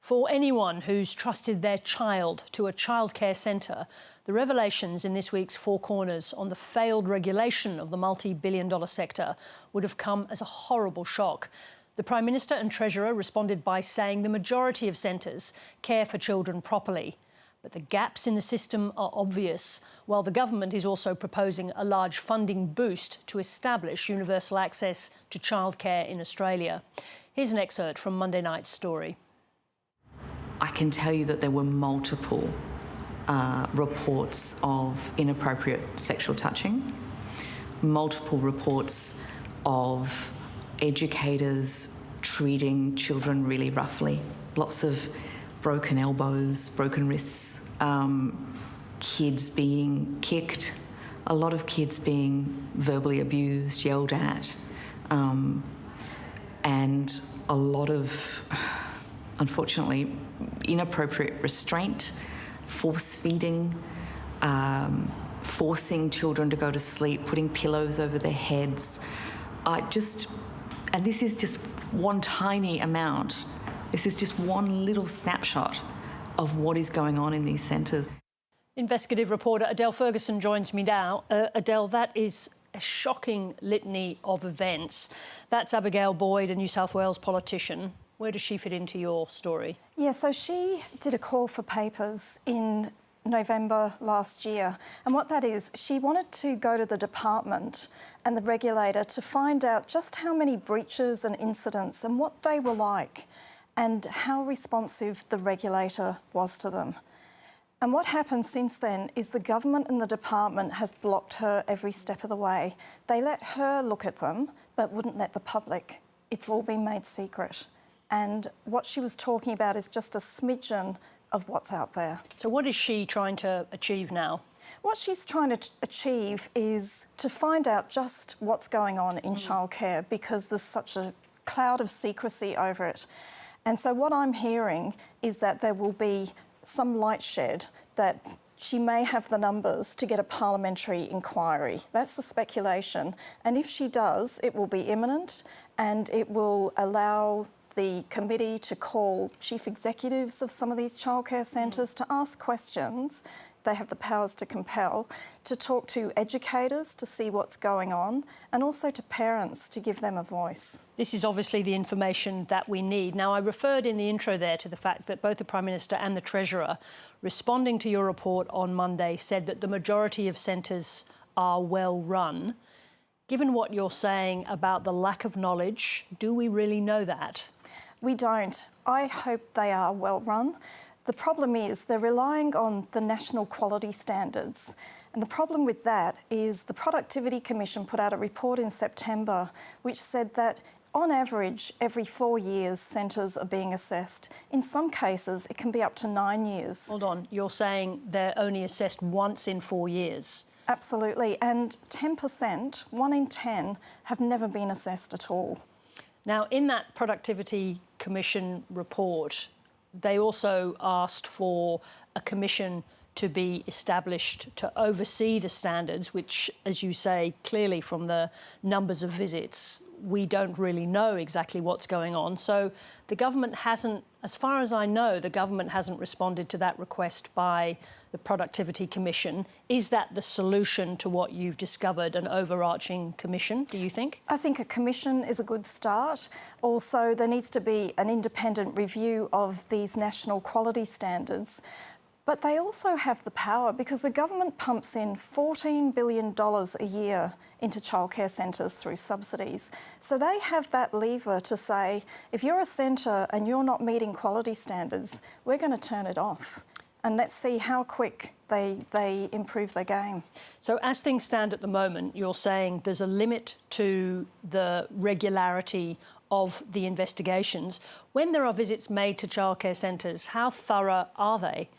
For anyone who's trusted their child to a childcare centre, the revelations in this week's Four Corners on the failed regulation of the multi-billion-dollar sector would have come as a horrible shock. The Prime Minister and Treasurer responded by saying the majority of centres care for children properly. But the gaps in the system are obvious, while the government is also proposing a large funding boost to establish universal access to childcare in Australia. Here's an excerpt from Monday night's story. I can tell you that there were multiple reports of inappropriate sexual touching, multiple reports of educators treating children really roughly, lots of broken elbows, broken wrists, kids being kicked, a lot of kids being verbally abused, yelled at, and a lot of, unfortunately, inappropriate restraint, force feeding, forcing children to go to sleep, putting pillows over their heads. And this is just one tiny amount. This is just one little snapshot of what is going on in these centres. Investigative reporter Adele Ferguson joins me now. Adele, that is a shocking litany of events. That's Abigail Boyd, a New South Wales politician. Where does she fit into your story? Yeah, so she did a call for papers in November last year. And what that is, she wanted to go to the department and the regulator to find out just how many breaches and incidents and what they were like and how responsive the regulator was to them. And what happened since then is the government and the department has blocked her every step of the way. They let her look at them, but wouldn't let the public. It's all been made secret. And what she was talking about is just a smidgen of what's out there. So what is she trying to achieve now? What she's trying to achieve is to find out just what's going on in childcare, because there's such a cloud of secrecy over it. And so what I'm hearing is that there will be some light shed, that she may have the numbers to get a parliamentary inquiry. That's the speculation. And if she does, it will be imminent and it will allow the committee to call chief executives of some of these childcare centres to ask questions. They have the powers to compel, to talk to educators to see what's going on, and also to parents to give them a voice. This is obviously the information that we need. Now, I referred in the intro there to the fact that both the Prime Minister and the Treasurer, responding to your report on Monday, said that the majority of centres are well run. Given what you're saying about the lack of knowledge, do we really know that? We don't. I hope they are well run. The problem is they're relying on the national quality standards. And the problem with that is the Productivity Commission put out a report in September which said that on average, every 4 years, centres are being assessed. In some cases, it can be up to 9 years. Hold on, you're saying they're only assessed once in 4 years? Absolutely, and 10%, 1 in 10, have never been assessed at all. Now, in that Productivity Commission report, they also asked for a commission to be established to oversee the standards, which, as you say, clearly from the numbers of visits, we don't really know exactly what's going on. So the government hasn't, as far as I know, the government hasn't responded to that request by the Productivity Commission. Is that the solution to what you've discovered, an overarching commission, do you think? I think a commission is a good start. Also, there needs to be an independent review of these national quality standards. But they also have the power, because the government pumps in $14 billion a year into childcare centres through subsidies. So they have that lever to say, if you're a centre and you're not meeting quality standards, we're going to turn it off. And let's see how quick they improve their game. So as things stand at the moment, you're saying there's a limit to the regularity of the investigations. When there are visits made to childcare centres, how thorough are they?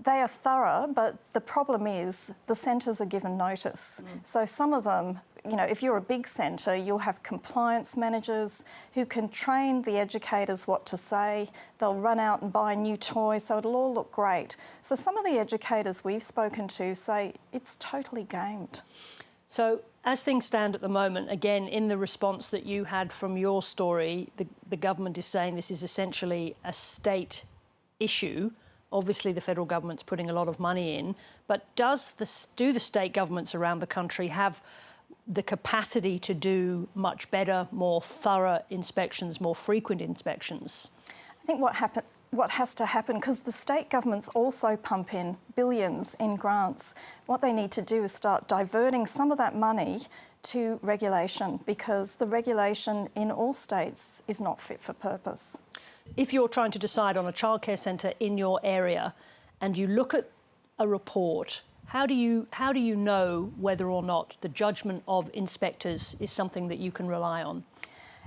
They are thorough, but the problem is the centres are given notice. So some of them, you know, if you're a big centre, you'll have compliance managers who can train the educators what to say. They'll run out and buy new toys, so it'll all look great. So some of the educators we've spoken to say it's totally gamed. So As things stand at the moment, again, in the response that you had from your story, the government is saying this is essentially a state issue. Obviously, the federal government's putting a lot of money in, but do the state governments around the country have the capacity to do much better, more thorough inspections, more frequent inspections? I think what has to happen, because the state governments also pump in billions in grants, what they need to do is start diverting some of that money to regulation, because the regulation in all states is not fit for purpose. If you're trying to decide on a childcare centre in your area and you look at a report, how do you know whether or not the judgment of inspectors is something that you can rely on?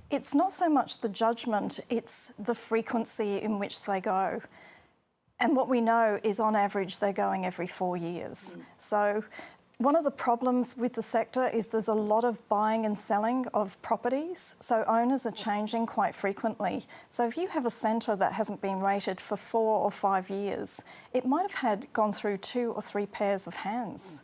It's not so much the judgment, it's the frequency in which they go. And what we know is on average they're going every 4 years. So one of the problems with the sector is there's a lot of buying and selling of properties, so owners are changing quite frequently. So if you have a centre that hasn't been rated for 4 or 5 years, it might have gone through 2 or 3 pairs of hands.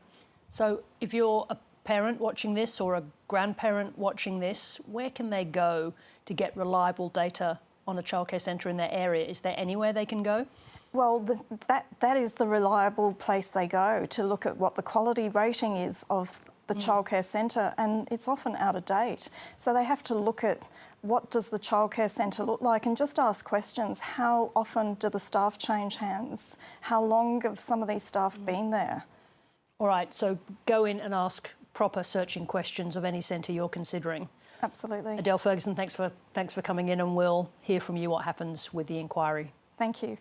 So if you're a parent watching this or a grandparent watching this, where can they go to get reliable data on a childcare centre in their area? Is there anywhere they can go? Well, that is the reliable place they go to look at what the quality rating is of the childcare centre, and it's often out of date. So they have to look at what does the childcare centre look like and just ask questions. How often do the staff change hands? How long have some of these staff been there? All right, so go in and ask proper searching questions of any centre you're considering. Absolutely. Adele Ferguson, thanks for coming in, and we'll hear from you what happens with the inquiry. Thank you.